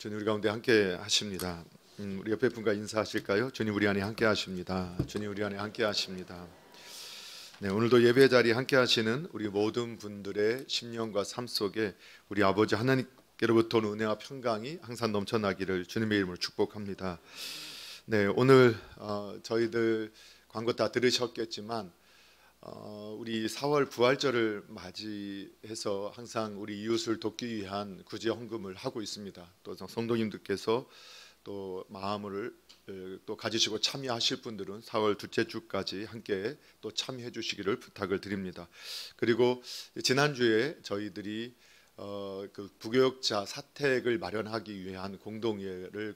주님 우리 가운데 함께 하십니다. 우리 옆에 분과 인사하실까요? 주님 우리 안에 함께 하십니다. 주님 우리 안에 함께 하십니다. 네, 오늘도 예배 자리에 함께 하시는 우리 모든 분들의 심령과 삶 속에 우리 아버지 하나님께로부터 온 은혜와 평강이 항상 넘쳐나기를 주님의 이름으로 축복합니다. 네, 오늘 저희들 광고 다 들으셨겠지만 우리 4월 부활절을 맞이해서 항상 우리 이웃을 돕기 위한 구제 헌금을 하고 있습니다. 또 성도님들께서 또 마음을 또 가지시고 참여하실 분들은 4월 둘째 주까지 함께 또 참여해 주시기를 부탁을 드립니다. 그리고 지난주에 저희들이 그 부교역자 사택을 마련하기 위한 공동회를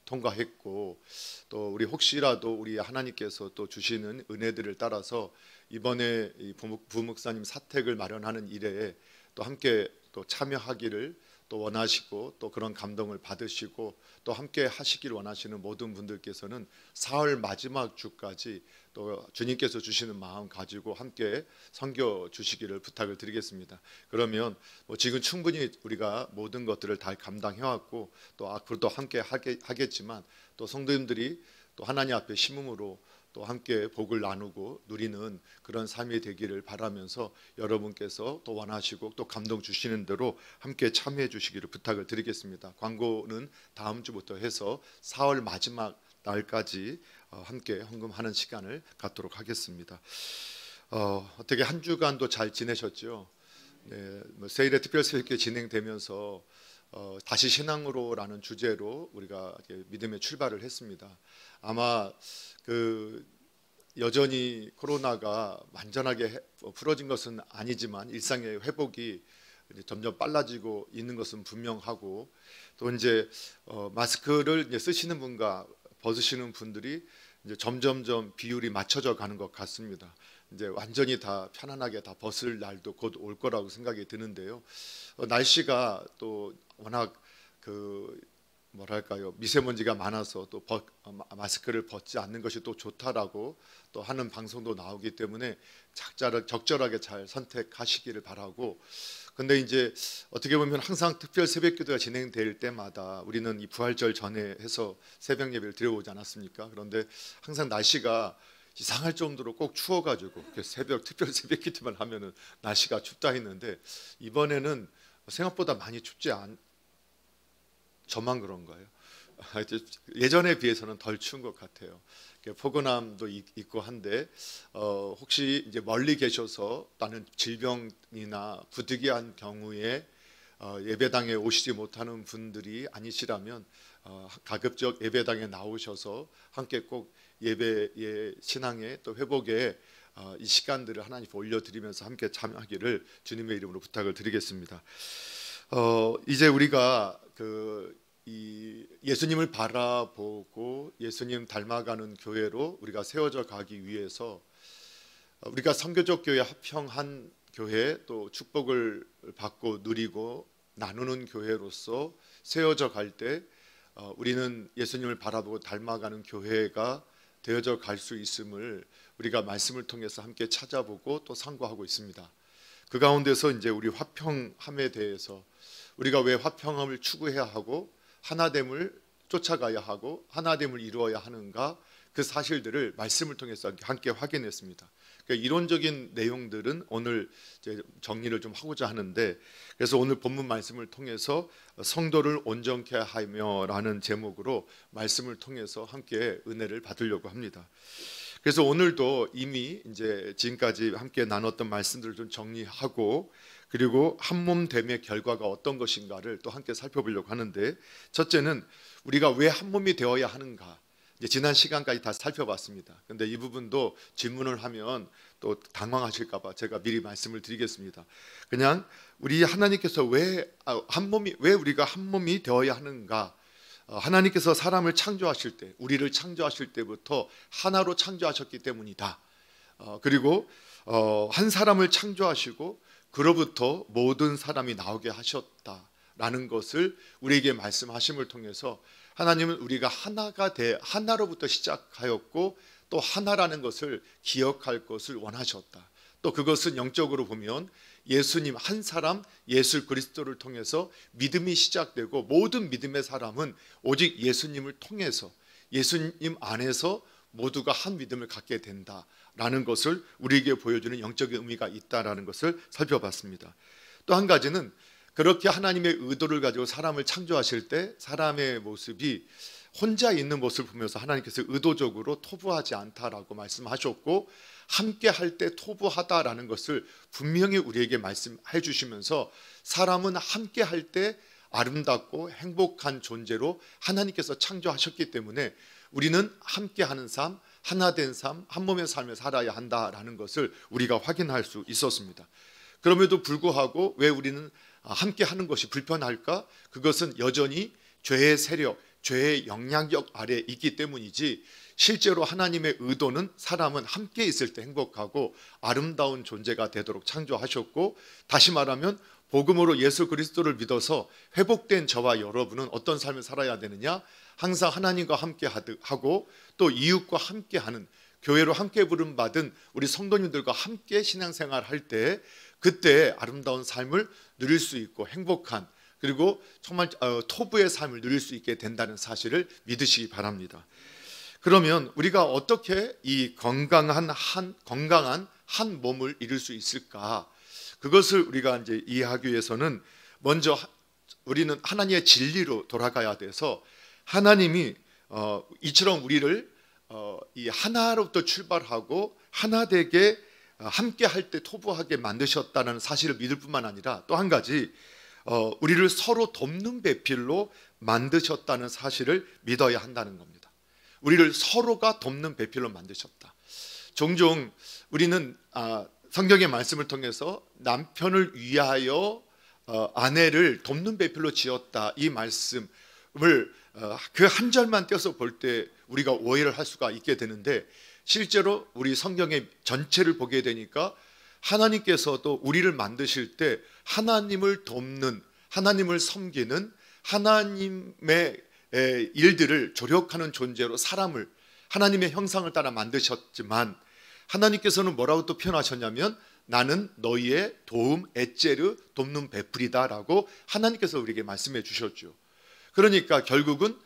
통과했고, 또 우리 혹시라도 우리 하나님께서 또 주시는 은혜들을 따라서 이번에 이 부목사님 사택을 마련하는 일에 또 함께 또 참여하기를 또 원하시고, 또 그런 감동을 받으시고 또 함께 하시길 원하시는 모든 분들께서는 4월 마지막 주까지 또 주님께서 주시는 마음 가지고 함께 섬겨 주시기를 부탁을 드리겠습니다. 그러면 지금 충분히 우리가 모든 것들을 다 감당해 왔고 또 앞으로도 함께 하겠지만 또 성도님들이 또 하나님 앞에 심음으로 또 함께 복을 나누고 누리는 그런 삶이 되기를 바라면서 여러분께서 또 원하시고 또 감동 주시는 대로 함께 참여해 주시기를 부탁을 드리겠습니다. 광고는 다음 주부터 해서 4월 마지막 날까지 함께 헌금하는 시간을 갖도록 하겠습니다. 어떻게 한 주간도 잘 지내셨죠? 네, 세일의 특별새벽기도 진행되면서 다시 신앙으로라는 주제로 우리가 믿음의 출발을 했습니다. 아마 여전히 코로나가 완전하게 풀어진 것은 아니지만 일상의 회복이 점점 빨라지고 있는 것은 분명하고, 또 이제 마스크를 이제 쓰시는 분과 벗으시는 분들이 이제 점점점 비율이 맞춰져 가는 것 같습니다. 이제 완전히 다 편안하게 다 벗을 날도 곧 올 거라고 생각이 드는데요. 날씨가 또 워낙 뭐랄까요, 미세먼지가 많아서 또 마스크를 벗지 않는 것이 또 좋다라고 또 하는 방송도 나오기 때문에 적절하게 잘 선택하시기를 바라고, 근데 이제 어떻게 보면 항상 특별 새벽기도가 진행될 때마다 우리는 이 부활절 전에 해서 새벽 예배를 드려오지 않았습니까? 그런데 항상 날씨가 이상할 정도로 꼭 추워가지고 특별 새벽기도만 하면은 날씨가 춥다 했는데, 이번에는 생각보다 많이 춥지 저만 그런가요? 예전에 비해서는 덜 추운 것 같아요. 포근함도 있고 한데, 혹시 이제 멀리 계셔서 나는 질병이나 부득이한 경우에 예배당에 오시지 못하는 분들이 아니시라면 가급적 예배당에 나오셔서 함께 꼭 예배의 신앙의 또 회복에 이 시간들을 하나님 올려드리면서 함께 참여하기를 주님의 이름으로 부탁을 드리겠습니다. 이제 우리가 이 예수님을 바라보고 예수님 닮아가는 교회로 우리가 세워져 가기 위해서 우리가 선교적 교회 합평한 교회, 또 축복을 받고 누리고 나누는 교회로서 세워져 갈 때 우리는 예수님을 바라보고 닮아가는 교회가 되어져 갈 수 있음을 우리가 말씀을 통해서 함께 찾아보고 또 상고하고 있습니다. 그 가운데서 이제 우리 화평함에 대해서 우리가 왜 화평함을 추구해야 하고 하나됨을 쫓아가야 하고 하나됨을 이루어야 하는가, 그 사실들을 말씀을 통해서 함께 확인했습니다. 그러니까 이론적인 내용들은 오늘 이제 정리를 좀 하고자 하는데, 그래서 오늘 본문 말씀을 통해서 성도를 온전케 하며라는 제목으로 말씀을 통해서 함께 은혜를 받으려고 합니다. 그래서 오늘도 이미 이제 지금까지 함께 나눴던 말씀들을 좀 정리하고, 그리고 한몸됨의 결과가 어떤 것인가를 또 함께 살펴보려고 하는데, 첫째는 우리가 왜 한몸이 되어야 하는가, 이제 지난 시간까지 다 살펴봤습니다. 그런데 이 부분도 질문을 하면 또 당황하실까 봐 제가 미리 말씀을 드리겠습니다. 그냥 우리 하나님께서 왜 우리가 한몸이 되어야 하는가, 하나님께서 사람을 창조하실 때, 우리를 창조하실 때부터 하나로 창조하셨기 때문이다. 그리고 한 사람을 창조하시고 그로부터 모든 사람이 나오게 하셨다라는 것을 우리에게 말씀하심을 통해서 하나님은 우리가 하나로부터 시작하였고 또 하나라는 것을 기억할 것을 원하셨다. 또 그것은 영적으로 보면 예수님 한 사람 예수 그리스도를 통해서 믿음이 시작되고 모든 믿음의 사람은 오직 예수님을 통해서 예수님 안에서 모두가 한 믿음을 갖게 된다라는 것을 우리에게 보여주는 영적인 의미가 있다라는 것을 살펴봤습니다. 또 한 가지는 그렇게 하나님의 의도를 가지고 사람을 창조하실 때 사람의 모습이 혼자 있는 모습을 보면서 하나님께서 의도적으로 토부하지 않다라고 말씀하셨고 함께 할 때 토부하다라는 것을 분명히 우리에게 말씀해 주시면서 사람은 함께 할 때 아름답고 행복한 존재로 하나님께서 창조하셨기 때문에 우리는 함께하는 삶, 하나 된 삶, 한 몸의 삶을 살아야 한다라는 것을 우리가 확인할 수 있었습니다. 그럼에도 불구하고 왜 우리는 함께하는 것이 불편할까? 그것은 여전히 죄의 세력, 죄의 영향력 아래에 있기 때문이지 실제로 하나님의 의도는 사람은 함께 있을 때 행복하고 아름다운 존재가 되도록 창조하셨고, 다시 말하면 복음으로 예수 그리스도를 믿어서 회복된 저와 여러분은 어떤 삶을 살아야 되느냐? 항상 하나님과 함께 하고 또 이웃과 함께하는, 교회로 함께 부름받은 우리 성도님들과 함께 신앙생활 할 때 그때 아름다운 삶을 누릴 수 있고 행복한, 그리고 정말 토부의 삶을 누릴 수 있게 된다는 사실을 믿으시기 바랍니다. 그러면 우리가 어떻게 이 건강한 한 몸을 이룰 수 있을까? 그것을 우리가 이제 이해하기 위해서는 먼저 우리는 하나님의 진리로 돌아가야 돼서 하나님이 이처럼 우리를 이 하나로부터 출발하고 하나 되게 함께 할 때 토부하게 만드셨다는 사실을 믿을 뿐만 아니라 또 한 가지 우리를 서로 돕는 배필로 만드셨다는 사실을 믿어야 한다는 겁니다. 우리를 서로가 돕는 배필로 만드셨다. 종종 우리는 성경의 말씀을 통해서 남편을 위하여 아내를 돕는 배필로 지었다, 이 말씀을 그 한 절만 떼서 볼 때 우리가 오해를 할 수가 있게 되는데, 실제로 우리 성경의 전체를 보게 되니까 하나님께서도 우리를 만드실 때 하나님을 돕는, 하나님을 섬기는, 하나님의 일들을 조력하는 존재로 사람을 하나님의 형상을 따라 만드셨지만, 하나님께서는 뭐라고 또 표현하셨냐면 나는 너희의 도움, 에제르, 돕는 베풀이다라고 하나님께서 우리에게 말씀해 주셨죠. 그러니까 결국은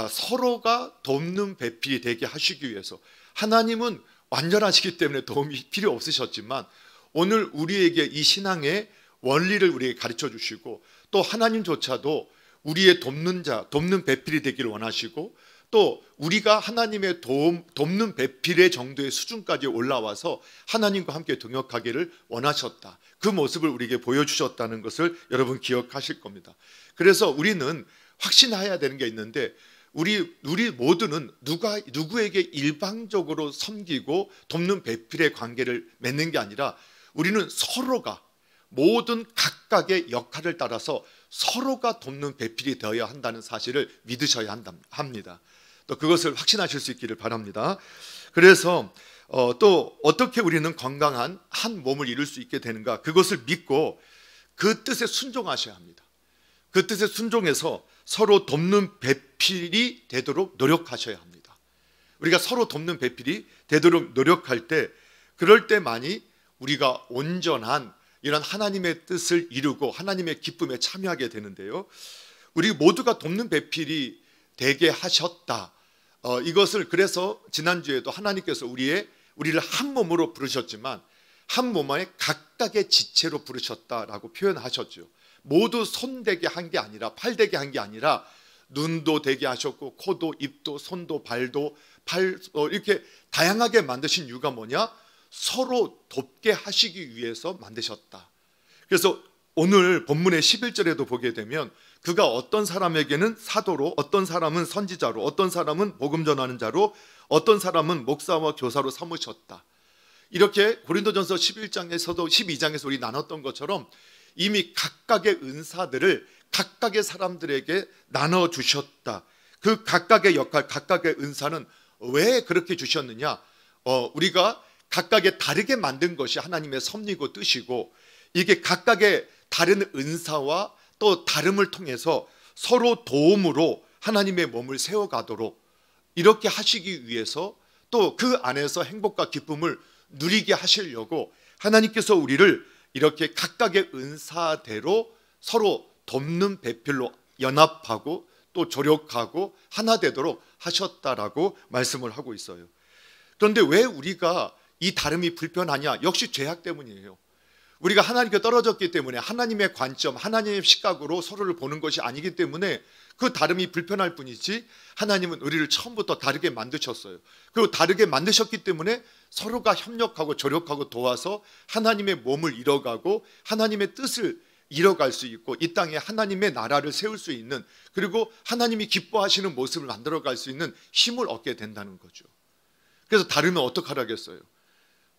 서로가 돕는 배필이 되게 하시기 위해서, 하나님은 완전하시기 때문에 도움이 필요 없으셨지만 오늘 우리에게 이 신앙의 원리를 우리에게 가르쳐 주시고, 또 하나님조차도 우리의 돕는 자, 돕는 배필이 되기를 원하시고, 또 우리가 하나님의 돕는 배필의 정도의 수준까지 올라와서 하나님과 함께 동역하기를 원하셨다. 그 모습을 우리에게 보여주셨다는 것을 여러분 기억하실 겁니다. 그래서 우리는 확신해야 되는 게 있는데, 우리 모두는 누구에게 일방적으로 섬기고 돕는 배필의 관계를 맺는 게 아니라 우리는 서로가 모든 각각의 역할을 따라서 서로가 돕는 배필이 되어야 한다는 사실을 믿으셔야 합니다. 또 그것을 확신하실 수 있기를 바랍니다. 그래서 또 어떻게 우리는 건강한 한 몸을 이룰 수 있게 되는가? 그것을 믿고 그 뜻에 순종하셔야 합니다. 그 뜻에 순종해서 서로 돕는 배필이 되도록 노력하셔야 합니다. 우리가 서로 돕는 배필이 되도록 노력할 때, 그럴 때만이 우리가 온전한 이런 하나님의 뜻을 이루고 하나님의 기쁨에 참여하게 되는데요, 우리 모두가 돕는 배필이 되게 하셨다. 이것을 그래서 지난주에도 하나님께서 우리를 한 몸으로 부르셨지만 한 몸 안에 각각의 지체로 부르셨다라고 표현하셨죠. 모두 손 되게 한 게 아니라, 팔 되게 한 게 아니라 눈도 되게 하셨고 코도, 입도, 손도, 발도, 이렇게 다양하게 만드신 이유가 뭐냐? 서로 돕게 하시기 위해서 만드셨다. 그래서 오늘 본문의 11절에도 보게 되면 그가 어떤 사람에게는 사도로, 어떤 사람은 선지자로, 어떤 사람은 복음 전하는 자로, 어떤 사람은 목사와 교사로 삼으셨다. 이렇게 고린도전서 11장에서도 12장에서 우리 나눴던 것처럼 이미 각각의 은사들을 각각의 사람들에게 나눠주셨다. 그 각각의 역할, 각각의 은사는 왜 그렇게 주셨느냐? 우리가 각각의 다르게 만든 것이 하나님의 섭리고 뜻이고, 이게 각각의 다른 은사와 또 다름을 통해서 서로 도움으로 하나님의 몸을 세워가도록 이렇게 하시기 위해서, 또 그 안에서 행복과 기쁨을 누리게 하시려고 하나님께서 우리를 이렇게 각각의 은사대로 서로 돕는 배필로 연합하고 또 조력하고 하나 되도록 하셨다라고 말씀을 하고 있어요. 그런데 왜 우리가 이 다름이 불편하냐? 역시 죄악 때문이에요. 우리가 하나님께 떨어졌기 때문에 하나님의 관점, 하나님의 시각으로 서로를 보는 것이 아니기 때문에 그 다름이 불편할 뿐이지, 하나님은 우리를 처음부터 다르게 만드셨어요. 그리고 다르게 만드셨기 때문에 서로가 협력하고 조력하고 도와서 하나님의 몸을 이뤄가고 하나님의 뜻을 이뤄갈 수 있고 이 땅에 하나님의 나라를 세울 수 있는, 그리고 하나님이 기뻐하시는 모습을 만들어갈 수 있는 힘을 얻게 된다는 거죠. 그래서 다르면 어떡하라겠어요?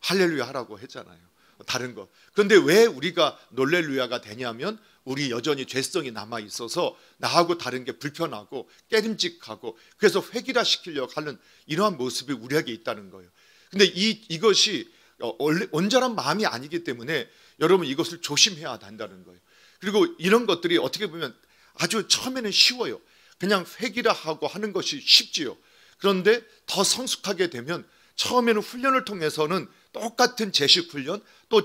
할렐루야 하라고 했잖아요. 다른 거. 그런데 왜 우리가 놀렐루야가 되냐면, 우리 여전히 죄성이 남아 있어서 나하고 다른 게 불편하고 깨림직하고, 그래서 획일화 시키려고 하는 이러한 모습이 우리에게 있다는 거예요. 근데 이것이 온전한 마음이 아니기 때문에 여러분 이것을 조심해야 한다는 거예요. 그리고 이런 것들이 어떻게 보면 아주 처음에는 쉬워요. 그냥 획일화하고 하는 것이 쉽지요. 그런데 더 성숙하게 되면 처음에는 훈련을 통해서는 똑같은 제식 훈련, 또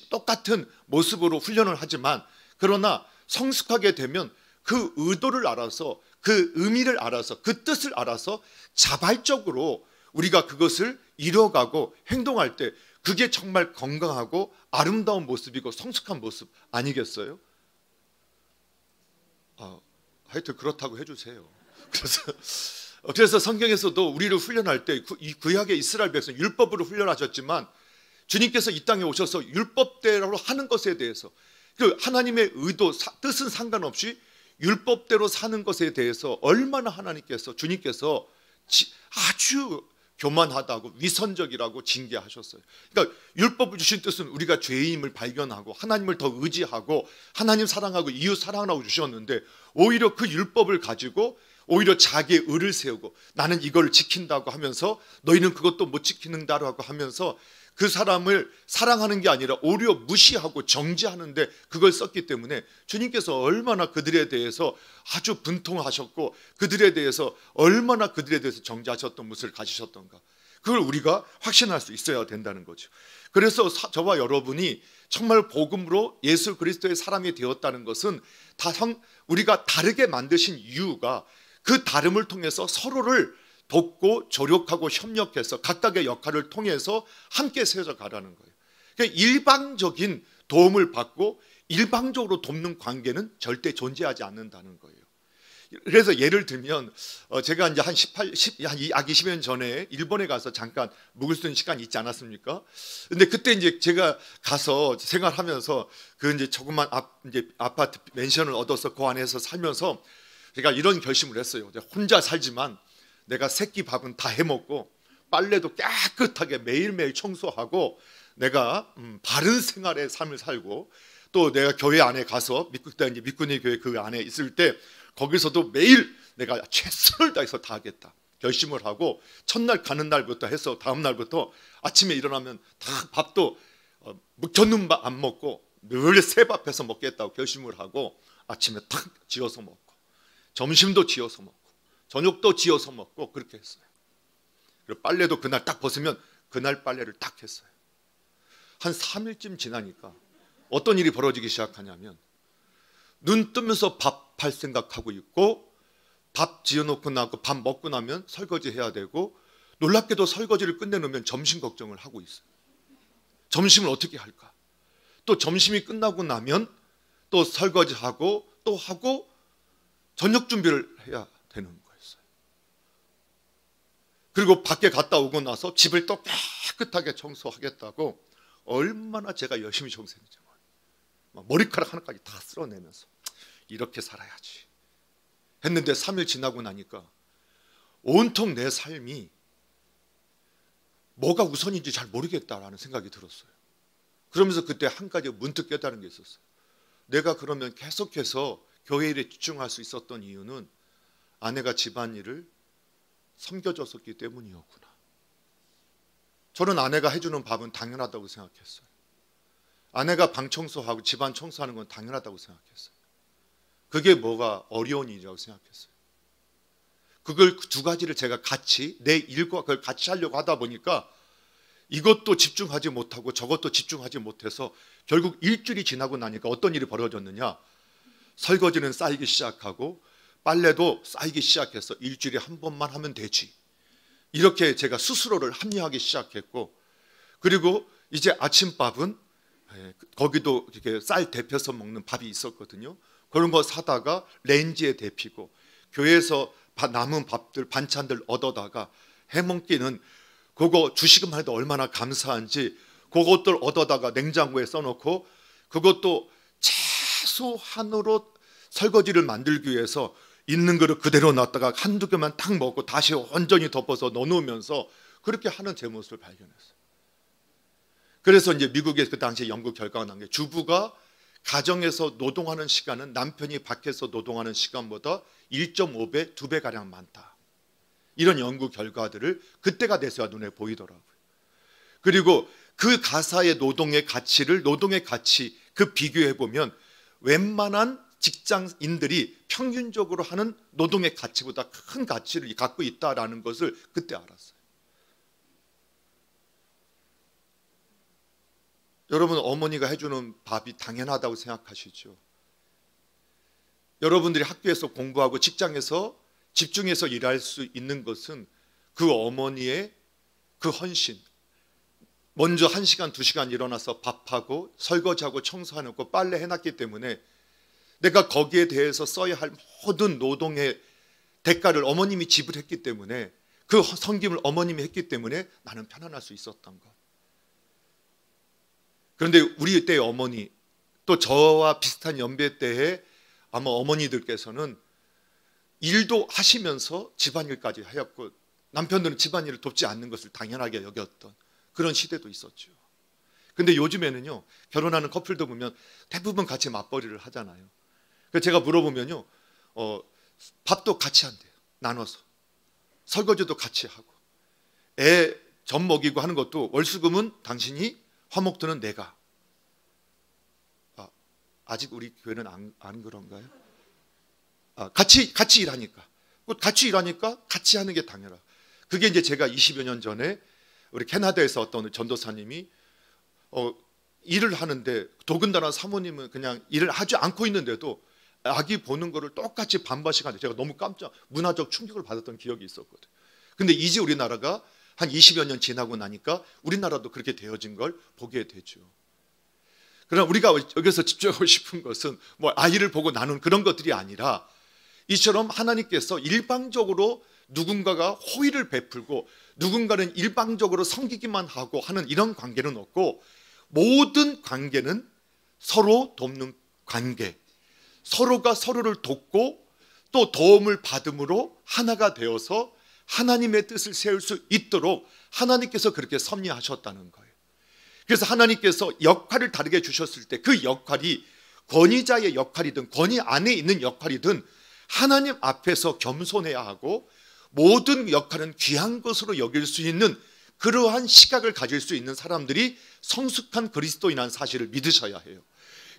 똑같은 모습으로 훈련을 하지만, 그러나 성숙하게 되면 그 의도를 알아서, 그 의미를 알아서, 그 뜻을 알아서 자발적으로 우리가 그것을 이뤄가고 행동할 때 그게 정말 건강하고 아름다운 모습이고 성숙한 모습 아니겠어요? 하여튼 그렇다고 해주세요. 그래서 성경에서도 우리를 훈련할 때 이 구약의 이스라엘 백성 율법으로 훈련하셨지만, 주님께서 이 땅에 오셔서 율법대로 하는 것에 대해서, 그 하나님의 의도, 뜻은 상관없이 율법대로 사는 것에 대해서 얼마나 하나님께서, 주님께서 아주 교만하다고 위선적이라고 징계하셨어요. 그러니까 율법을 주신 뜻은 우리가 죄임을 발견하고 하나님을 더 의지하고 하나님 사랑하고 이웃 사랑하라고 주셨는데, 오히려 그 율법을 가지고 오히려 자기의 의를 세우고 나는 이걸 지킨다고 하면서 너희는 그것도 못 지키는다라고 하면서 그 사람을 사랑하는 게 아니라 오히려 무시하고 정죄하는데 그걸 썼기 때문에 주님께서 얼마나 그들에 대해서 아주 분통하셨고 그들에 대해서 얼마나 그들에 대해서 정죄하셨던 모습을 가지셨던가, 그걸 우리가 확신할 수 있어야 된다는 거죠. 그래서 저와 여러분이 정말 복음으로 예수 그리스도의 사람이 되었다는 것은 다 우리가 다르게 만드신 이유가 그 다름을 통해서 서로를 돕고 조력하고 협력해서 각각의 역할을 통해서 함께 세워져 가라는 거예요. 그러니까 일방적인 도움을 받고 일방적으로 돕는 관계는 절대 존재하지 않는다는 거예요. 그래서 예를 들면 제가 이제 약 20년 전에 일본에 가서 잠깐 묵을 수 있는 시간이 있지 않았습니까? 근데 그때 이제 제가 가서 생활하면서 그 이제 조그만 이제 아파트 맨션을 얻어서 그 안에서 살면서 제가 이런 결심을 했어요. 혼자 살지만 내가 새끼 밥은 다 해먹고 빨래도 깨끗하게 매일매일 청소하고 내가 바른 생활의 삶을 살고, 또 내가 교회 안에 가서 그때 이제 미꾸니 교회 그 안에 있을 때 거기서도 매일 내가 최선을 다해서 다 하겠다 결심을 하고, 첫날 가는 날부터 해서 다음 날부터 아침에 일어나면 다 밥도 묵혀놓은 밥 안 먹고 늘 새밥해서 먹겠다고 결심을 하고 아침에 탁 지어서 먹고 점심도 지어서 먹고 저녁도 지어서 먹고 그렇게 했어요. 그리고 빨래도 그날 딱 벗으면 그날 빨래를 딱 했어요. 한 3일쯤 지나니까 어떤 일이 벌어지기 시작하냐면, 눈 뜨면서 밥 할 생각하고 있고 밥 지어놓고 나고 밥 먹고 나면 설거지 해야 되고, 놀랍게도 설거지를 끝내놓으면 점심 걱정을 하고 있어요. 점심을 어떻게 할까? 또 점심이 끝나고 나면 또 설거지하고 또 하고 저녁 준비를 해야 되는 거였어요. 그리고 밖에 갔다 오고 나서 집을 또 깨끗하게 청소하겠다고 얼마나 제가 열심히 청소했는지, 머리카락 하나까지 다 쓸어내면서 이렇게 살아야지 했는데 3일 지나고 나니까 온통 내 삶이 뭐가 우선인지 잘 모르겠다라는 생각이 들었어요. 그러면서 그때 한 가지 문득 깨달은 게 있었어요. 내가 그러면 계속해서 교회 일에 집중할 수 있었던 이유는 아내가 집안일을 섬겨줬었기 때문이었구나. 저는 아내가 해주는 밥은 당연하다고 생각했어요. 아내가 방 청소하고 집안 청소하는 건 당연하다고 생각했어요. 그게 뭐가 어려운 일이라고 생각했어요. 그걸 두 가지를 제가 같이 내 일과 그걸 같이 하려고 하다 보니까 이것도 집중하지 못하고 저것도 집중하지 못해서 결국 일주일이 지나고 나니까 어떤 일이 벌어졌느냐? 설거지는 쌓이기 시작하고 빨래도 쌓이기 시작해서 일주일에 한 번만 하면 되지. 이렇게 제가 스스로를 합리화하기 시작했고, 그리고 이제 아침밥은 거기도 이렇게 쌀 데펴서 먹는 밥이 있었거든요. 그런 거 사다가 렌지에 데피고 교회에서 남은 밥들 반찬들 얻어다가 해먹기는 그거 주식만 해도 얼마나 감사한지 그것들 얻어다가 냉장고에 써놓고 그것도 최소한으로 설거지를 만들기 위해서 있는 그릇 그대로 놨다가 한두 개만 딱 먹고 다시 온전히 덮어서 넣어놓으면서 그렇게 하는 제 모습을 발견했어요. 그래서 이제 미국에 그 당시에 연구 결과가 난 게 주부가 가정에서 노동하는 시간은 남편이 밖에서 노동하는 시간보다 1.5배, 2배가량 많다. 이런 연구 결과들을 그때가 돼서야 눈에 보이더라고요. 그리고 그 가사의 노동의 가치 그 비교해보면 웬만한 직장인들이 평균적으로 하는 노동의 가치보다 큰 가치를 갖고 있다는 것을 그때 알았어요. 여러분, 어머니가 해주는 밥이 당연하다고 생각하시죠? 여러분들이 학교에서 공부하고 직장에서 집중해서 일할 수 있는 것은 그 어머니의 그 헌신, 먼저 1시간, 2시간 일어나서 밥하고 설거지하고 청소해놓고 빨래 해놨기 때문에 내가 거기에 대해서 써야 할 모든 노동의 대가를 어머님이 지불했기 때문에 그 섬김을 어머님이 했기 때문에 나는 편안할 수 있었던 것. 그런데 우리 때의 어머니, 또 저와 비슷한 연배 때에 아마 어머니들께서는 일도 하시면서 집안일까지 하였고 남편들은 집안일을 돕지 않는 것을 당연하게 여겼던 그런 시대도 있었죠. 근데 요즘에는요, 결혼하는 커플도 보면 대부분 같이 맞벌이를 하잖아요. 그래서 제가 물어보면요, 밥도 같이 한대요. 나눠서. 설거지도 같이 하고. 애 젖 먹이고 하는 것도 월수금은 당신이, 화목토는 내가. 아직 우리 교회는 안 그런가요? 같이 일하니까. 같이 일하니까 같이 하는 게 당연하다. 그게 이제 제가 20여 년 전에 우리 캐나다에서 어떤 전도사님이 일을 하는데 더군다나 사모님은 그냥 일을 하지 않고 있는데도 아기 보는 거를 똑같이 반반씩 하는데 제가 너무 깜짝 문화적 충격을 받았던 기억이 있었거든요. 근데 이제 우리나라가 한 20여 년 지나고 나니까 우리나라도 그렇게 되어진 걸 보게 되죠. 그러나 우리가 여기서 집중하고 싶은 것은 뭐 아이를 보고 나눈 그런 것들이 아니라 이처럼 하나님께서 일방적으로 누군가가 호의를 베풀고 누군가는 일방적으로 섬기기만 하고 하는 이런 관계는 없고 모든 관계는 서로 돕는 관계, 서로가 서로를 돕고 또 도움을 받음으로 하나가 되어서 하나님의 뜻을 세울 수 있도록 하나님께서 그렇게 섭리하셨다는 거예요. 그래서 하나님께서 역할을 다르게 주셨을 때 그 역할이 권위자의 역할이든 권위 안에 있는 역할이든 하나님 앞에서 겸손해야 하고 모든 역할은 귀한 것으로 여길 수 있는 그러한 시각을 가질 수 있는 사람들이 성숙한 그리스도인이라는 사실을 믿으셔야 해요.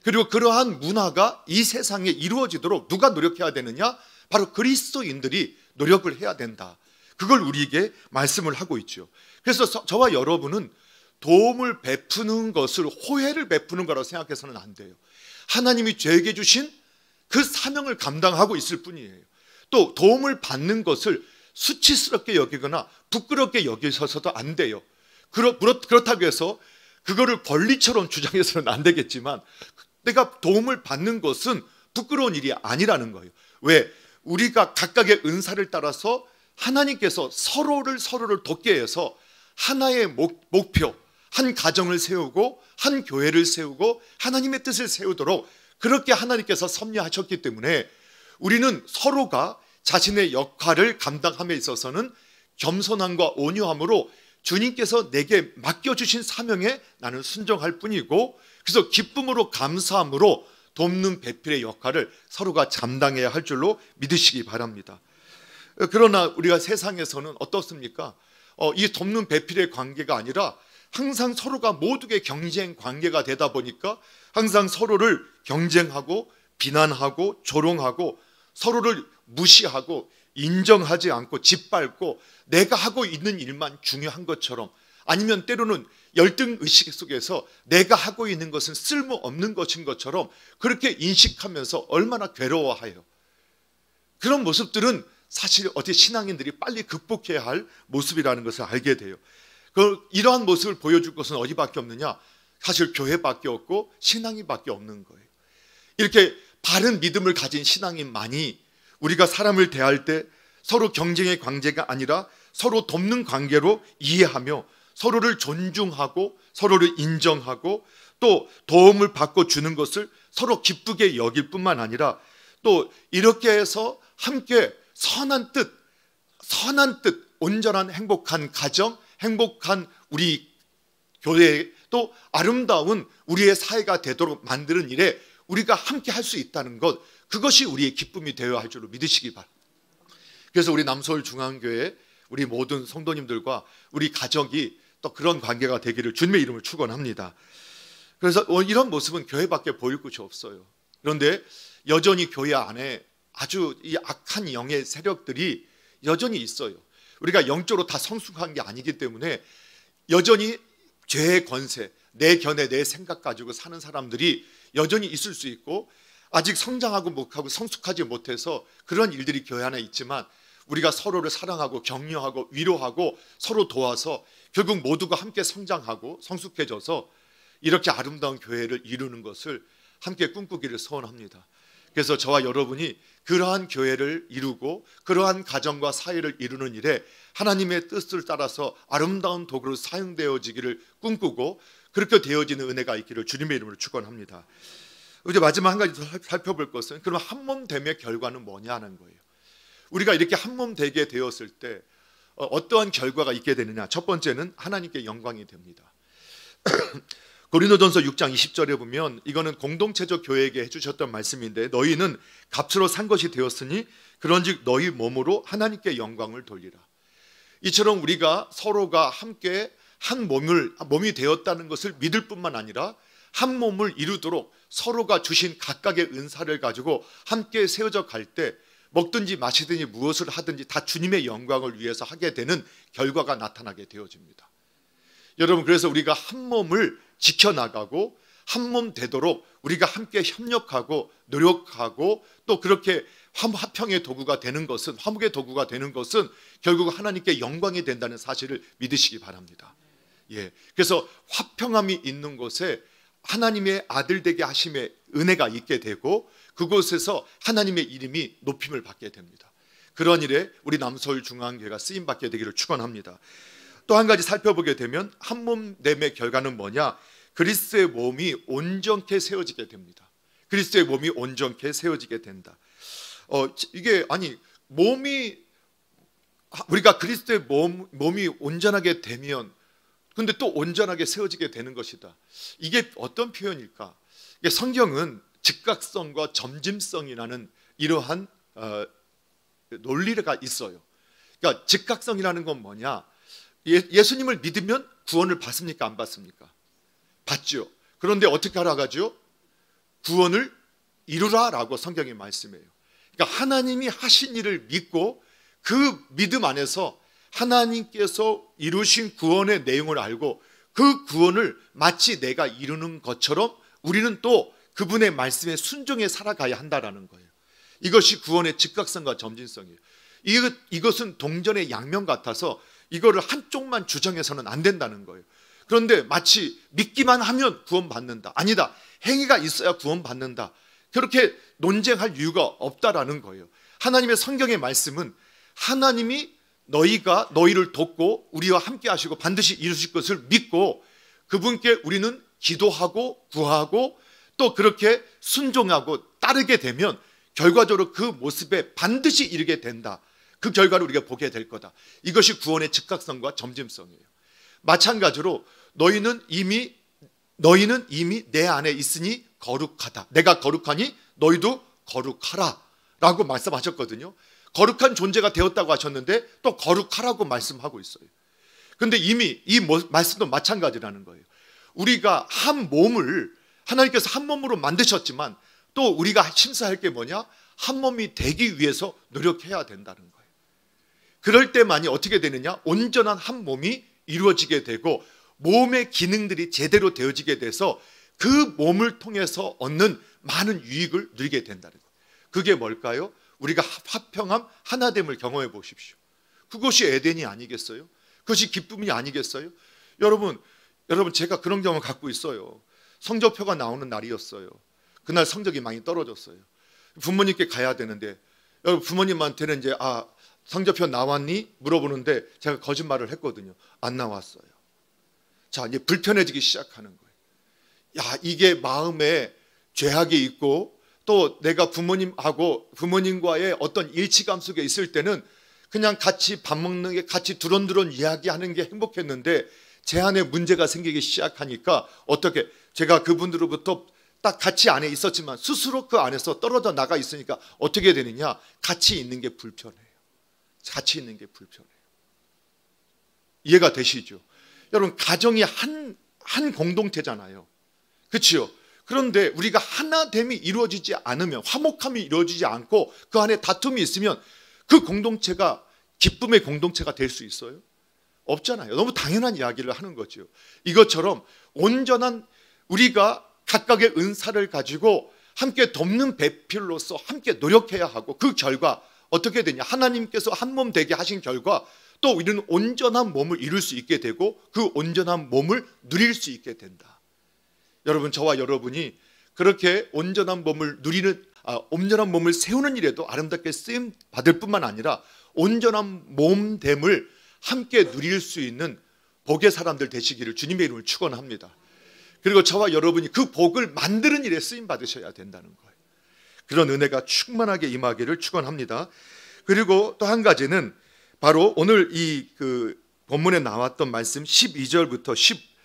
그리고 그러한 문화가 이 세상에 이루어지도록 누가 노력해야 되느냐? 바로 그리스도인들이 노력을 해야 된다. 그걸 우리에게 말씀을 하고 있죠. 그래서 저와 여러분은 도움을 베푸는 것을 호혜를 베푸는 거라고 생각해서는 안 돼요. 하나님이 저에게 주신 그 사명을 감당하고 있을 뿐이에요. 또 도움을 받는 것을 수치스럽게 여기거나 부끄럽게 여기셔서도 안 돼요. 그렇다고 해서 그거를 권리처럼 주장해서는 안 되겠지만 내가 도움을 받는 것은 부끄러운 일이 아니라는 거예요. 왜? 우리가 각각의 은사를 따라서 하나님께서 서로를 돕게 해서 하나의 목표, 한 가정을 세우고 한 교회를 세우고 하나님의 뜻을 세우도록 그렇게 하나님께서 섭리하셨기 때문에 우리는 서로가 자신의 역할을 감당함에 있어서는 겸손함과 온유함으로 주님께서 내게 맡겨주신 사명에 나는 순종할 뿐이고 그래서 기쁨으로 감사함으로 돕는 배필의 역할을 서로가 감당해야 할 줄로 믿으시기 바랍니다. 그러나 우리가 세상에서는 어떻습니까? 이 돕는 배필의 관계가 아니라 항상 서로가 모두의 경쟁 관계가 되다 보니까 항상 서로를 경쟁하고 비난하고 조롱하고 서로를 무시하고 인정하지 않고 짓밟고 내가 하고 있는 일만 중요한 것처럼 아니면 때로는 열등의식 속에서 내가 하고 있는 것은 쓸모없는 것인 것처럼 그렇게 인식하면서 얼마나 괴로워해요. 그런 모습들은 사실 어떻게 신앙인들이 빨리 극복해야 할 모습이라는 것을 알게 돼요. 이러한 모습을 보여줄 것은 어디밖에 없느냐? 사실 교회밖에 없고 신앙인밖에 없는 거예요. 이렇게 바른 믿음을 가진 신앙인만이 우리가 사람을 대할 때 서로 경쟁의 관계가 아니라 서로 돕는 관계로 이해하며 서로를 존중하고 서로를 인정하고 또 도움을 받고 주는 것을 서로 기쁘게 여길 뿐만 아니라 또 이렇게 해서 함께 선한 뜻, 온전한 행복한 가정, 행복한 우리 교회, 또 아름다운 우리의 사회가 되도록 만드는 일에 우리가 함께 할 수 있다는 것, 그것이 우리의 기쁨이 되어야 할 줄로 믿으시기 바랍니다. 그래서 우리 남서울중앙교회 우리 모든 성도님들과 우리 가족이 또 그런 관계가 되기를 주님의 이름을 축원합니다. 그래서 이런 모습은 교회밖에 보일 곳이 없어요. 그런데 여전히 교회 안에 아주 이 악한 영의 세력들이 여전히 있어요. 우리가 영적으로 다 성숙한 게 아니기 때문에 여전히 죄의 권세, 내 견해, 내 생각 가지고 사는 사람들이 여전히 있을 수 있고, 아직 성장하고 못하고 성숙하지 못해서 그런 일들이 교회 안에 있지만 우리가 서로를 사랑하고 격려하고 위로하고 서로 도와서 결국 모두가 함께 성장하고 성숙해져서 이렇게 아름다운 교회를 이루는 것을 함께 꿈꾸기를 소원합니다. 그래서 저와 여러분이 그러한 교회를 이루고 그러한 가정과 사회를 이루는 일에 하나님의 뜻을 따라서 아름다운 도구로 사용되어지기를 꿈꾸고 그렇게 되어지는 은혜가 있기를 주님의 이름으로 축원합니다. 이제 마지막 한 가지 더 살펴볼 것은, 그럼 한몸됨의 결과는 뭐냐 하는 거예요. 우리가 이렇게 한몸 되게 되었을 때 어떠한 결과가 있게 되느냐. 첫 번째는 하나님께 영광이 됩니다. 고린도전서 6장 20절에 보면, 이거는 공동체적 교회에게 해주셨던 말씀인데, 너희는 값으로 산 것이 되었으니 그런즉 너희 몸으로 하나님께 영광을 돌리라. 이처럼 우리가 서로가 함께 한 몸이 되었다는 것을 믿을 뿐만 아니라 한 몸을 이루도록 서로가 주신 각각의 은사를 가지고 함께 세워져 갈 때 먹든지 마시든지 무엇을 하든지 다 주님의 영광을 위해서 하게 되는 결과가 나타나게 되어집니다. 여러분, 그래서 우리가 한 몸을 지켜나가고 한 몸 되도록 우리가 함께 협력하고 노력하고 또 그렇게 화평의 도구가 되는 것은, 화목의 도구가 되는 것은 결국 하나님께 영광이 된다는 사실을 믿으시기 바랍니다. 그래서 화평함이 있는 곳에 하나님의 아들 되게 하심의 은혜가 있게 되고 그곳에서 하나님의 이름이 높임을 받게 됩니다. 그런 일에 우리 남서울중앙교회가 쓰임받게 되기를 축원합니다. 또 한 가지 살펴보게 되면 한몸됨의 결과는 뭐냐? 그리스도의 몸이 온전케 세워지게 됩니다. 그리스도의 몸이 온전케 세워지게 된다. 이게 몸이, 우리가 그리스도의 몸이 온전하게 되면 근데 또 온전하게 세워지게 되는 것이다. 이게 어떤 표현일까? 이게 성경은 즉각성과 점짐성이라는 이러한 논리가 있어요. 그러니까 즉각성이라는 건 뭐냐? 예수님을 믿으면 구원을 받습니까? 안 받습니까? 받죠. 그런데 어떻게 하라가죠? 구원을 이루라라고 성경이 말씀해요. 그러니까 하나님이 하신 일을 믿고 그 믿음 안에서 하나님께서 이루신 구원의 내용을 알고 그 구원을 마치 내가 이루는 것처럼 우리는 또 그분의 말씀에 순종해 살아가야 한다라는 거예요. 이것이 구원의 즉각성과 점진성이에요. 이것은 동전의 양면 같아서 이거를 한쪽만 주장해서는 안 된다는 거예요. 그런데 마치 믿기만 하면 구원받는다, 아니다, 행위가 있어야 구원받는다, 그렇게 논쟁할 이유가 없다라는 거예요. 하나님의 성경의 말씀은 하나님이 너희를 돕고 우리와 함께 하시고 반드시 이루실 것을 믿고 그분께 우리는 기도하고 구하고 또 그렇게 순종하고 따르게 되면 결과적으로 그 모습에 반드시 이르게 된다. 그 결과를 우리가 보게 될 거다. 이것이 구원의 즉각성과 점진성이에요. 마찬가지로 너희는 이미 내 안에 있으니 거룩하다. 내가 거룩하니 너희도 거룩하라 라고 말씀하셨거든요. 거룩한 존재가 되었다고 하셨는데 또 거룩하라고 말씀하고 있어요. 그런데 이미 이 말씀도 마찬가지라는 거예요. 우리가 한 몸을 하나님께서 한 몸으로 만드셨지만 또 우리가 심사할 게 뭐냐? 한 몸이 되기 위해서 노력해야 된다는 거예요. 그럴 때만이 어떻게 되느냐? 온전한 한 몸이 이루어지게 되고 몸의 기능들이 제대로 되어지게 돼서 그 몸을 통해서 얻는 많은 유익을 누리게 된다는 거예요. 그게 뭘까요? 우리가 화평함, 하나됨을 경험해 보십시오. 그것이 에덴이 아니겠어요? 그것이 기쁨이 아니겠어요? 여러분 제가 그런 경험을 갖고 있어요. 성적표가 나오는 날이었어요. 그날 성적이 많이 떨어졌어요. 부모님께 가야 되는데 부모님한테는 이제 성적표 나왔니? 물어보는데 제가 거짓말을 했거든요. 안 나왔어요. 자, 이제 불편해지기 시작하는 거예요. 야, 이게 마음에 죄악이 있고 또 내가 부모님과의 어떤 일치감 속에 있을 때는 그냥 같이 밥 먹는 게, 같이 두런두런 이야기하는 게 행복했는데 제 안에 문제가 생기기 시작하니까 어떻게, 제가 그분들로부터 딱 같이 안에 있었지만 스스로 그 안에서 떨어져 나가 있으니까 어떻게 되느냐? 같이 있는 게 불편해요. 같이 있는 게 불편해요. 이해가 되시죠? 여러분, 가정이 한 공동체잖아요. 그렇죠? 그런데 우리가 하나됨이 이루어지지 않으면, 화목함이 이루어지지 않고 그 안에 다툼이 있으면 그 공동체가 기쁨의 공동체가 될 수 있어요? 없잖아요. 너무 당연한 이야기를 하는 거죠. 이것처럼 온전한, 우리가 각각의 은사를 가지고 함께 돕는 배필로서 함께 노력해야 하고, 그 결과 어떻게 되냐? 하나님께서 한 몸 되게 하신 결과 또 우리는 온전한 몸을 이룰 수 있게 되고 그 온전한 몸을 누릴 수 있게 된다. 여러분, 저와 여러분이 그렇게 온전한 몸을 누리는, 온전한 몸을 세우는 일에도 아름답게 쓰임 받을 뿐만 아니라 온전한 몸됨을 함께 누릴 수 있는 복의 사람들 되시기를 주님의 이름을 축원합니다. 그리고 저와 여러분이 그 복을 만드는 일에 쓰임 받으셔야 된다는 거예요. 그런 은혜가 충만하게 임하기를 축원합니다. 그리고 또 한 가지는 바로 오늘 이 본문에 나왔던 말씀 12절부터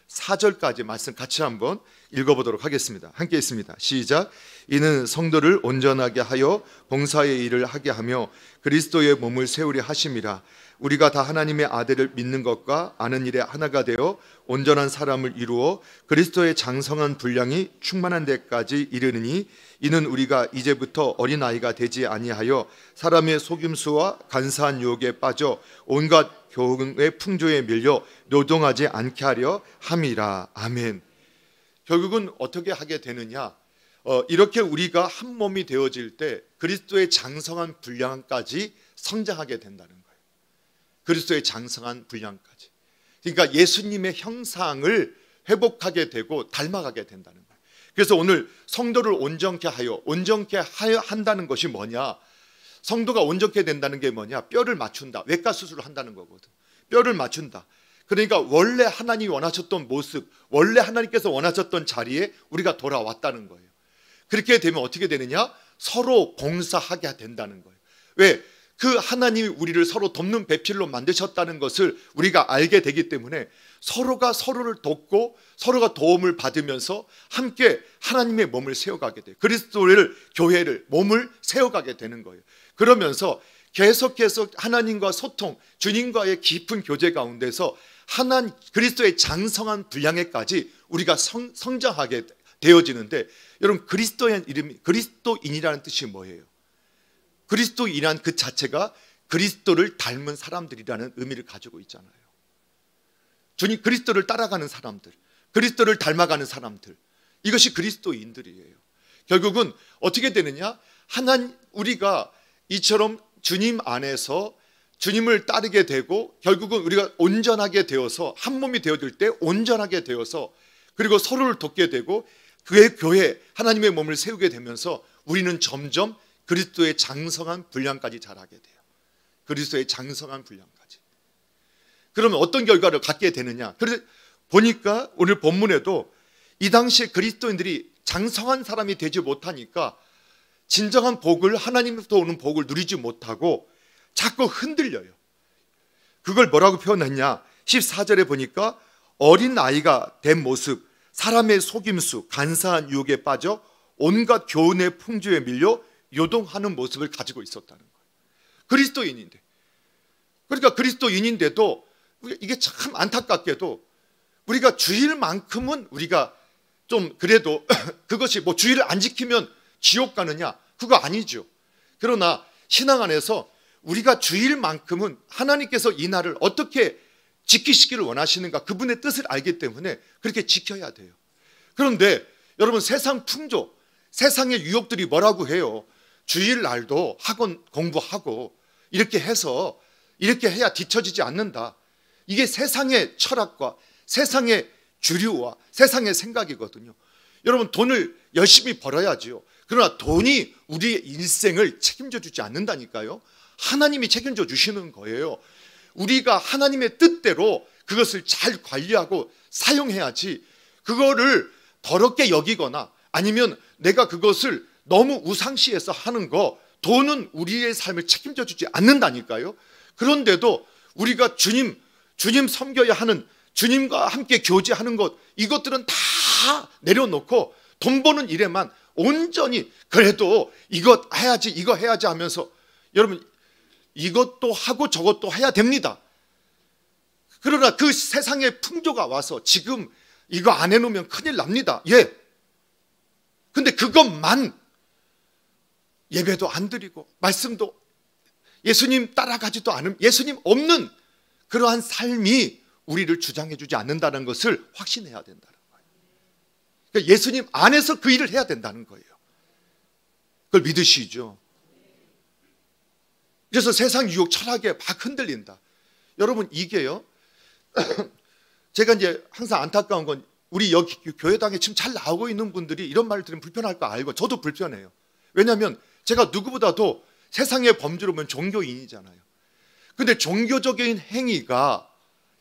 14절까지 말씀 같이 한번 읽어보도록 하겠습니다. 함께 있습니다. 시작. 이는 성도를 온전하게 하여 봉사의 일을 하게 하며 그리스도의 몸을 세우려 하심이라. 우리가 다 하나님의 아들을 믿는 것과 아는 일에 하나가 되어 온전한 사람을 이루어 그리스도의 장성한 분량이 충만한 데까지 이르느니, 이는 우리가 이제부터 어린아이가 되지 아니하여 사람의 속임수와 간사한 유혹에 빠져 온갖 교훈의 풍조에 밀려 노동하지 않게 하려 함이라. 아멘. 결국은 어떻게 하게 되느냐? 이렇게 우리가 한 몸이 되어질 때 그리스도의 장성한 분량까지 성장하게 된다는 거예요. 그리스도의 장성한 분량까지. 그러니까 예수님의 형상을 회복하게 되고 닮아가게 된다는 거예요. 그래서 오늘 성도를 온전케 한다는 것이 뭐냐? 성도가 온전케 된다는 게 뭐냐? 뼈를 맞춘다. 외과 수술을 한다는 거거든. 뼈를 맞춘다. 그러니까 원래 하나님이 원하셨던 모습, 원래 하나님께서 원하셨던 자리에 우리가 돌아왔다는 거예요. 그렇게 되면 어떻게 되느냐? 서로 봉사하게 된다는 거예요. 왜? 그 하나님이 우리를 서로 돕는 배필로 만드셨다는 것을 우리가 알게 되기 때문에 서로가 서로를 돕고 서로가 도움을 받으면서 함께 하나님의 몸을 세워가게 돼요. 그리스도를, 교회를, 몸을 세워가게 되는 거예요. 그러면서 계속해서 하나님과 소통, 주님과의 깊은 교제 가운데서 그리스도의 장성한 분량에까지 우리가 성장하게 되어지는데, 여러분, 그리스도인이라는 뜻이 뭐예요? 그리스도인이란 그 자체가 그리스도를 닮은 사람들이라는 의미를 가지고 있잖아요. 주님, 그리스도를 따라가는 사람들, 그리스도를 닮아가는 사람들, 이것이 그리스도인들이에요. 결국은 어떻게 되느냐? 우리가 이처럼 주님 안에서 주님을 따르게 되고 결국은 우리가 온전하게 되어서 한 몸이 되어질 때 온전하게 되어서 그리고 서로를 돕게 되고 그의 교회, 하나님의 몸을 세우게 되면서 우리는 점점 그리스도의 장성한 분량까지 자라게 돼요. 그리스도의 장성한 분량까지. 그러면 어떤 결과를 갖게 되느냐? 그래서 보니까 오늘 본문에도 이 당시에 그리스도인들이 장성한 사람이 되지 못하니까 진정한 복을, 하나님으로부터 오는 복을 누리지 못하고 자꾸 흔들려요. 그걸 뭐라고 표현했냐? 14절에 보니까 어린 아이가 된 모습, 사람의 속임수, 간사한 유혹에 빠져 온갖 교훈의 풍조에 밀려 요동하는 모습을 가지고 있었다는 거예요. 그리스도인인데. 그러니까 그리스도인인데도 이게 참 안타깝게도 우리가 주일만큼은 우리가 좀 그래도 그것이 뭐 주일을 안 지키면 지옥 가느냐? 그거 아니죠. 그러나 신앙 안에서 우리가 주일만큼은 하나님께서 이 날을 어떻게 지키시기를 원하시는가, 그분의 뜻을 알기 때문에 그렇게 지켜야 돼요. 그런데 여러분, 세상 풍조, 세상의 유혹들이 뭐라고 해요? 주일날도 학원 공부하고 이렇게 해서 이렇게 해야 뒤처지지 않는다. 이게 세상의 철학과 세상의 주류와 세상의 생각이거든요. 여러분, 돈을 열심히 벌어야지요. 그러나 돈이 우리의 일생을 책임져 주지 않는다니까요. 하나님이 책임져 주시는 거예요. 우리가 하나님의 뜻대로 그것을 잘 관리하고 사용해야지, 그거를 더럽게 여기거나 아니면 내가 그것을 너무 우상시해서 하는 거, 돈은 우리의 삶을 책임져 주지 않는다니까요. 그런데도 우리가 주님 섬겨야 하는, 주님과 함께 교제하는 것, 이것들은 다 내려놓고 돈 버는 일에만 온전히, 그래도 이것 해야지 이거 해야지 하면서, 여러분, 이것도 하고 저것도 해야 됩니다. 그러나 그 세상의 풍조가 와서 지금 이거 안 해놓으면 큰일 납니다. 예. 근데 그것만 예배도 안 드리고 말씀도 예수님 따라가지도 않은, 예수님 없는 그러한 삶이 우리를 주장해 주지 않는다는 것을 확신해야 된다는 거예요. 그러니까 예수님 안에서 그 일을 해야 된다는 거예요. 그걸 믿으시죠? 그래서 세상 유혹 철학에 막 흔들린다. 여러분, 이게요, 제가 이제 항상 안타까운 건, 우리 여기 교회당에 지금 잘 나오고 있는 분들이 이런 말을 들으면 불편할 거 알고 저도 불편해요. 왜냐하면 제가 누구보다도 세상의 범주로 보면 종교인이잖아요. 근데 종교적인 행위가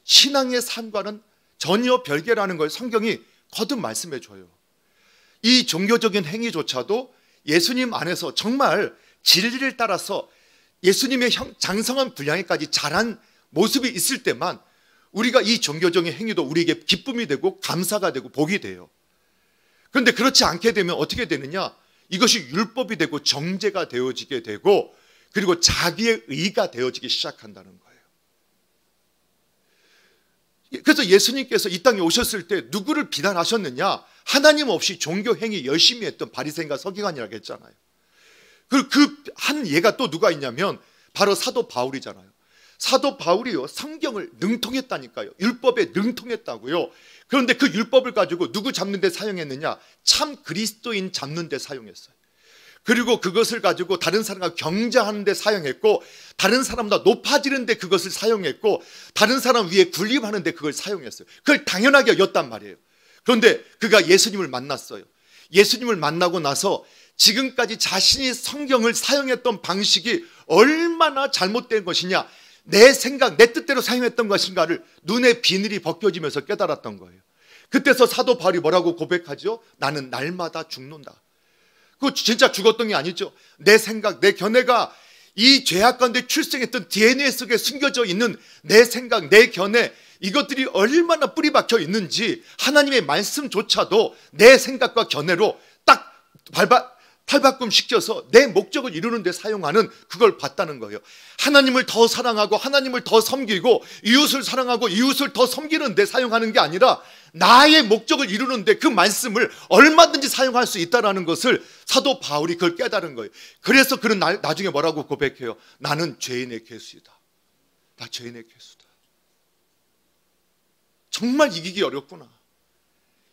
신앙의 삶과는 전혀 별개라는 걸 성경이 거듭 말씀해 줘요. 이 종교적인 행위조차도 예수님 안에서 정말 진리를 따라서 예수님의 장성한 분량에까지 자란 모습이 있을 때만 우리가 이 종교적인 행위도 우리에게 기쁨이 되고 감사가 되고 복이 돼요. 그런데 그렇지 않게 되면 어떻게 되느냐? 이것이 율법이 되고 정죄가 되어지게 되고, 그리고 자기의 의가 되어지기 시작한다는 거예요. 그래서 예수님께서 이 땅에 오셨을 때 누구를 비난하셨느냐? 하나님 없이 종교 행위 열심히 했던 바리새인과 서기관이라고 했잖아요. 그 한 예가 또 누가 있냐면 바로 사도 바울이잖아요. 사도 바울이요, 성경을 능통했다니까요. 율법에 능통했다고요. 그런데 그 율법을 가지고 누구 잡는 데 사용했느냐? 참 그리스도인 잡는 데 사용했어요. 그리고 그것을 가지고 다른 사람과 경쟁하는 데 사용했고, 다른 사람보다 높아지는 데 그것을 사용했고, 다른 사람 위에 군림하는 데 그걸 사용했어요. 그걸 당연하게 여겼단 말이에요. 그런데 그가 예수님을 만났어요. 예수님을 만나고 나서 지금까지 자신이 성경을 사용했던 방식이 얼마나 잘못된 것이냐, 내 생각, 내 뜻대로 사용했던 것인가를 눈에 비늘이 벗겨지면서 깨달았던 거예요. 그때서 사도 바울이 뭐라고 고백하죠? 나는 날마다 죽는다. 그거 진짜 죽었던 게 아니죠. 내 생각, 내 견해가 이 죄악 가운데 출생했던 DNA 속에 숨겨져 있는 내 생각, 내 견해, 이것들이 얼마나 뿌리 박혀 있는지 하나님의 말씀조차도 내 생각과 견해로 딱 탈바꿈 시켜서 내 목적을 이루는 데 사용하는, 그걸 봤다는 거예요. 하나님을 더 사랑하고 하나님을 더 섬기고 이웃을 사랑하고 이웃을 더 섬기는 데 사용하는 게 아니라 나의 목적을 이루는 데 그 말씀을 얼마든지 사용할 수 있다는 것을 사도 바울이 그걸 깨달은 거예요. 그래서 그는 나중에 뭐라고 고백해요? 나는 죄인의 괴수이다. 나 죄인의 괴수다. 정말 이기기 어렵구나.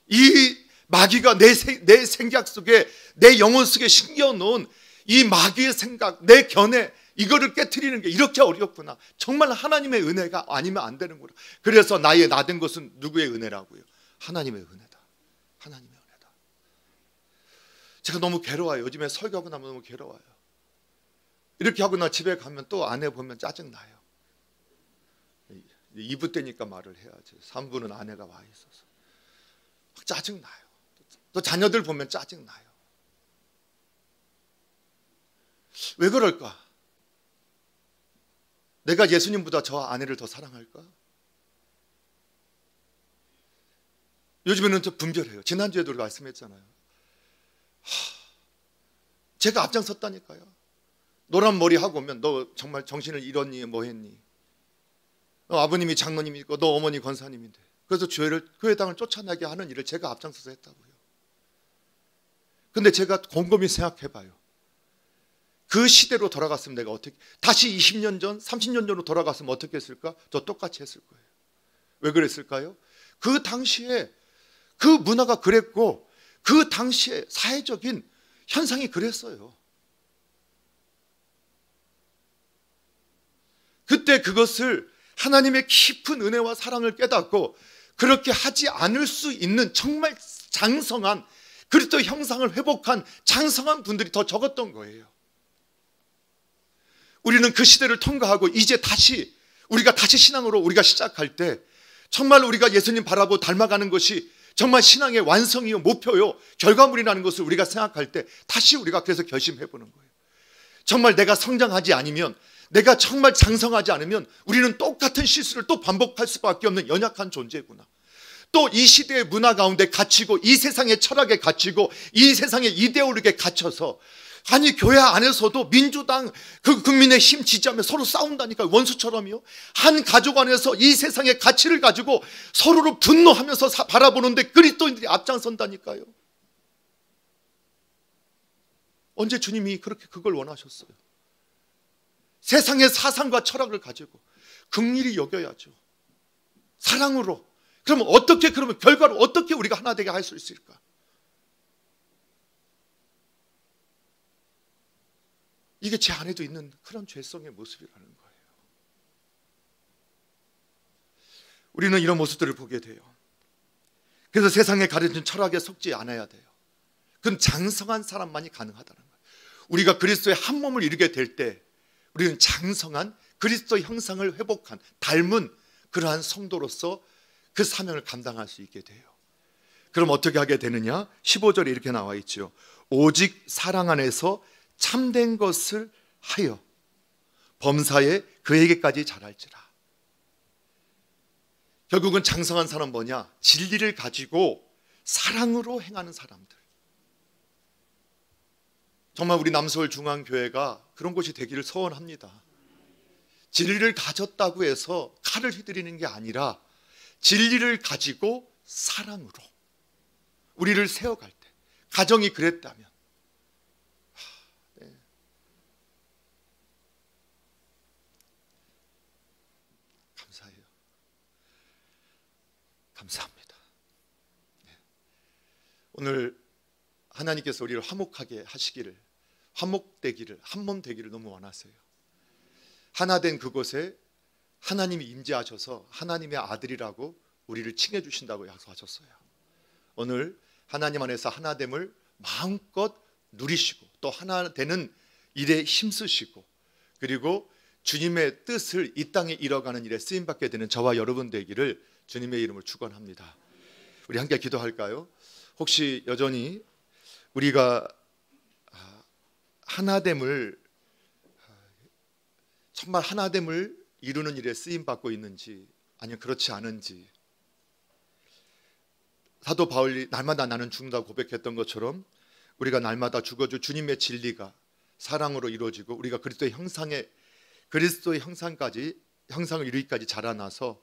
이 마귀가 내 생각 속에, 내 영혼 속에 심겨놓은 이 마귀의 생각, 내 견해, 이거를 깨트리는 게 이렇게 어렵구나. 정말 하나님의 은혜가 아니면 안 되는구나. 그래서 나의 나된 것은 누구의 은혜라고요? 하나님의 은혜다. 하나님의 은혜다. 제가 너무 괴로워요. 요즘에 설교하고 나면 너무 괴로워요. 이렇게 하고 나 집에 가면 또 아내 보면 짜증나요. 2부 때니까 말을 해야지. 3부는 아내가 와 있어서 막 짜증나요. 또 자녀들 보면 짜증나요. 왜 그럴까? 내가 예수님보다 저 아내를 더 사랑할까? 요즘에는 저 분별해요. 지난주에도 말씀했잖아요. 제가 앞장섰다니까요. 노란 머리 하고 오면 너 정말 정신을 잃었니? 뭐 했니? 너 아버님이 장로님이 있고 너 어머니 권사님인데, 그래서 교회 당을 쫓아나게 하는 일을 제가 앞장서서 했다고요. 근데 제가 곰곰이 생각해봐요. 그 시대로 돌아갔으면 내가 어떻게, 다시 20년 전, 30년 전으로 돌아갔으면 어떻게 했을까? 저 똑같이 했을 거예요. 왜 그랬을까요? 그 당시에 그 문화가 그랬고 그 당시에 사회적인 현상이 그랬어요. 그때 그것을 하나님의 깊은 은혜와 사랑을 깨닫고 그렇게 하지 않을 수 있는 정말 장성한 그리스도 형상을 회복한 장성한 분들이 더 적었던 거예요. 우리는 그 시대를 통과하고 이제 다시 우리가 다시 신앙으로 우리가 시작할 때 정말 우리가 예수님 바라보고 닮아가는 것이 정말 신앙의 완성이요 목표요 결과물이라는 것을 우리가 생각할 때 다시 우리가 그래서 결심해 보는 거예요. 정말 내가 성장하지 않으면, 내가 정말 장성하지 않으면 우리는 똑같은 실수를 또 반복할 수밖에 없는 연약한 존재구나. 또 이 시대의 문화 가운데 갇히고 이 세상의 철학에 갇히고 이 세상의 이데올로기에 갇혀서, 아니 교회 안에서도 민주당 그 국민의힘 지지하며 서로 싸운다니까요. 원수처럼요. 한 가족 안에서 이 세상의 가치를 가지고 서로를 분노하면서 바라보는데 그리스도인들이 앞장선다니까요. 언제 주님이 그렇게 그걸 원하셨어요? 세상의 사상과 철학을 가지고 긍휼히 여겨야죠. 사랑으로. 그러면 어떻게, 그러면 결과로 어떻게 우리가 하나 되게 할 수 있을까? 이게 제 안에도 있는 그런 죄성의 모습이라는 거예요. 우리는 이런 모습들을 보게 돼요. 그래서 세상에 가르친 철학에 속지 않아야 돼요. 그건 장성한 사람만이 가능하다는 거예요. 우리가 그리스도의 한 몸을 이루게 될 때 우리는 장성한 그리스도 형상을 회복한 닮은 그러한 성도로서 그 사명을 감당할 수 있게 돼요. 그럼 어떻게 하게 되느냐? 15절에 이렇게 나와 있죠. 오직 사랑 안에서 참된 것을 하여 범사에 그에게까지 자랄지라. 결국은 장성한 사람 뭐냐? 진리를 가지고 사랑으로 행하는 사람들. 정말 우리 남서울 중앙교회가 그런 곳이 되기를 소원합니다. 진리를 가졌다고 해서 칼을 휘두르는 게 아니라 진리를 가지고 사랑으로 우리를 세워갈 때, 가정이 그랬다면 네. 감사해요. 감사합니다. 네. 오늘 하나님께서 우리를 화목하게 하시기를, 화목되기를, 한몸 되기를 너무 원하세요. 하나 된 그곳에 하나님이 임재하셔서 하나님의 아들이라고 우리를 칭해 주신다고 약속하셨어요. 오늘 하나님 안에서 하나됨을 마음껏 누리시고 또 하나 되는 일에 힘쓰시고 그리고 주님의 뜻을 이 땅에 이뤄가는 일에 쓰임받게 되는 저와 여러분 되기를 주님의 이름으로 축원합니다. 우리 함께 기도할까요? 혹시 여전히 우리가 하나됨을, 정말 하나됨을 이루는 일에 쓰임받고 있는지 아니면 그렇지 않은지, 사도 바울이 날마다 나는 죽는다고 고백했던 것처럼 우리가 날마다 죽어줄 주님의 진리가 사랑으로 이루어지고 우리가 그리스도의 형상까지, 형상을 이루기까지 자라나서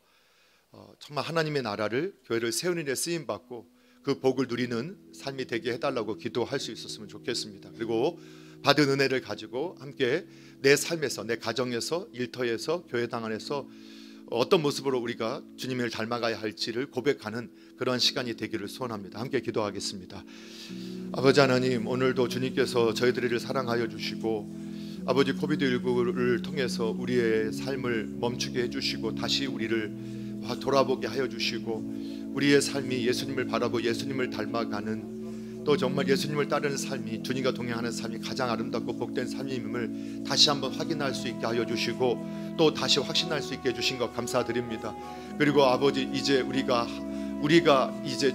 정말 하나님의 나라를, 교회를 세우는 일에 쓰임받고 그 복을 누리는 삶이 되게 해달라고 기도할 수 있었으면 좋겠습니다. 그리고 받은 은혜를 가지고 함께 내 삶에서, 내 가정에서, 일터에서, 교회당 안에서 어떤 모습으로 우리가 주님을 닮아가야 할지를 고백하는 그런 시간이 되기를 소원합니다. 함께 기도하겠습니다. 아버지 하나님, 오늘도 주님께서 저희들을 사랑하여 주시고 아버지 코비드19를 통해서 우리의 삶을 멈추게 해주시고 다시 우리를 돌아보게 하여 주시고 우리의 삶이 예수님을 바라보고 예수님을 닮아가는, 또 정말 예수님을 따르는 삶이, 주님과 동행하는 삶이 가장 아름답고 복된 삶임을 다시 한번 확인할 수 있게 하여 주시고 또 다시 확신할 수 있게 해주신 것 감사드립니다. 그리고 아버지, 이제 우리가 이제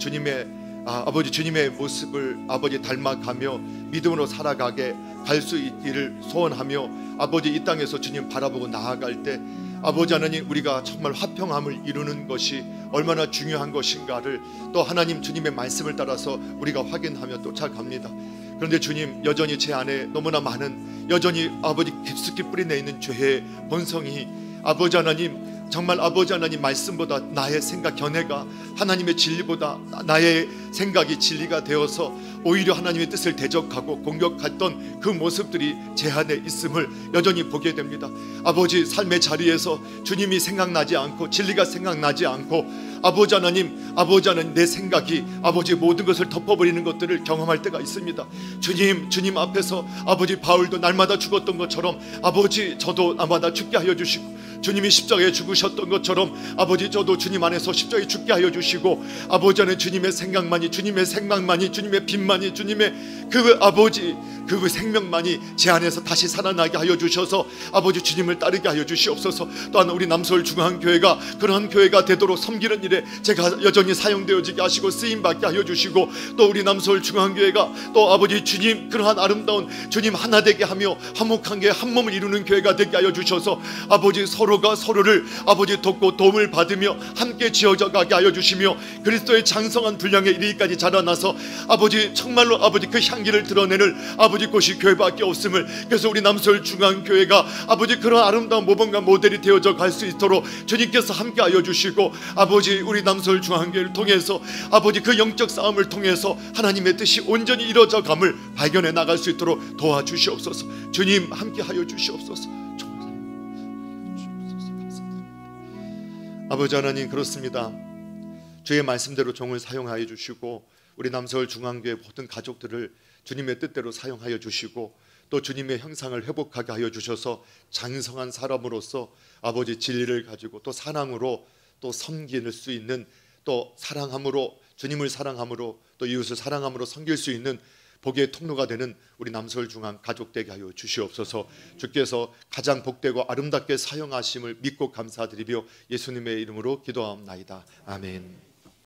아버지 주님의 모습을 아버지 닮아가며 믿음으로 살아가게 할 수 있기를 소원하며 아버지 이 땅에서 주님 바라보고 나아갈 때 아버지 하나님, 우리가 정말 화평함을 이루는 것이 얼마나 중요한 것인가를 또 하나님 주님의 말씀을 따라서 우리가 확인하며 쫓아갑니다. 그런데 주님, 여전히 제 안에 너무나 많은, 여전히 아버지 깊숙이 뿌리내 있는 죄의 본성이 아버지 하나님, 정말 아버지 하나님 말씀보다 나의 생각, 견해가 하나님의 진리보다 나의 생각이 진리가 되어서 오히려 하나님의 뜻을 대적하고 공격했던 그 모습들이 제 안에 있음을 여전히 보게 됩니다. 아버지, 삶의 자리에서 주님이 생각나지 않고 진리가 생각나지 않고 아버지 하나님 내 생각이 아버지 모든 것을 덮어버리는 것들을 경험할 때가 있습니다. 주님 앞에서 아버지 바울도 날마다 죽었던 것처럼 아버지 저도 날마다 죽게 하여 주시고, 주님이 십자가에 죽으셨던 것처럼 아버지 저도 주님 안에서 십자가에 죽게 하여 주시고, 아버지 안에 주님의 생각만이, 주님의 생각만이, 주님의 빛만이, 주님의 그 아버지 그 생명만이 제 안에서 다시 살아나게 하여 주셔서 아버지 주님을 따르게 하여 주시옵소서. 또한 우리 남서울 중앙교회가 그러한 교회가 되도록 섬기는 일에 제가 여전히 사용되어지게 하시고 쓰임받게 하여 주시고, 또 우리 남서울 중앙교회가 또 아버지 주님 그러한 아름다운 주님 하나 되게 하며 화목한 게 한 몸을 이루는 교회가 되게 하여 주셔서 아버지 서로가 서로를 아버지 돕고 도움을 받으며 함께 지어져 가게 하여 주시며, 그리스도의 장성한 분량에 이르기까지 자라나서 아버지 정말로 아버지 그 향기를 드러내는 아버지 곳이 교회밖에 없음을, 그래서 우리 남서울 중앙교회가 아버지 그런 아름다운 모범과 모델이 되어져 갈 수 있도록 주님께서 함께 하여 주시고, 아버지 우리 남서울 중앙교회를 통해서 아버지 그 영적 싸움을 통해서 하나님의 뜻이 온전히 이루어져 감을 발견해 나갈 수 있도록 도와주시옵소서. 주님 함께 하여 주시옵소서. 아버지 하나님, 그렇습니다. 주의 말씀대로 종을 사용하여 주시고 우리 남서울 중앙교회 모든 가족들을 주님의 뜻대로 사용하여 주시고, 또 주님의 형상을 회복하게 하여 주셔서 장성한 사람으로서 아버지 진리를 가지고 또 사랑으로 또 섬길 수 있는, 또 사랑함으로 주님을 사랑함으로 또 이웃을 사랑함으로 섬길 수 있는 복의 통로가 되는 우리 남서울 중앙 가족 되게 하여 주시옵소서. 주께서 가장 복되고 아름답게 사용하심을 믿고 감사드리며 예수님의 이름으로 기도하옵나이다. 아멘.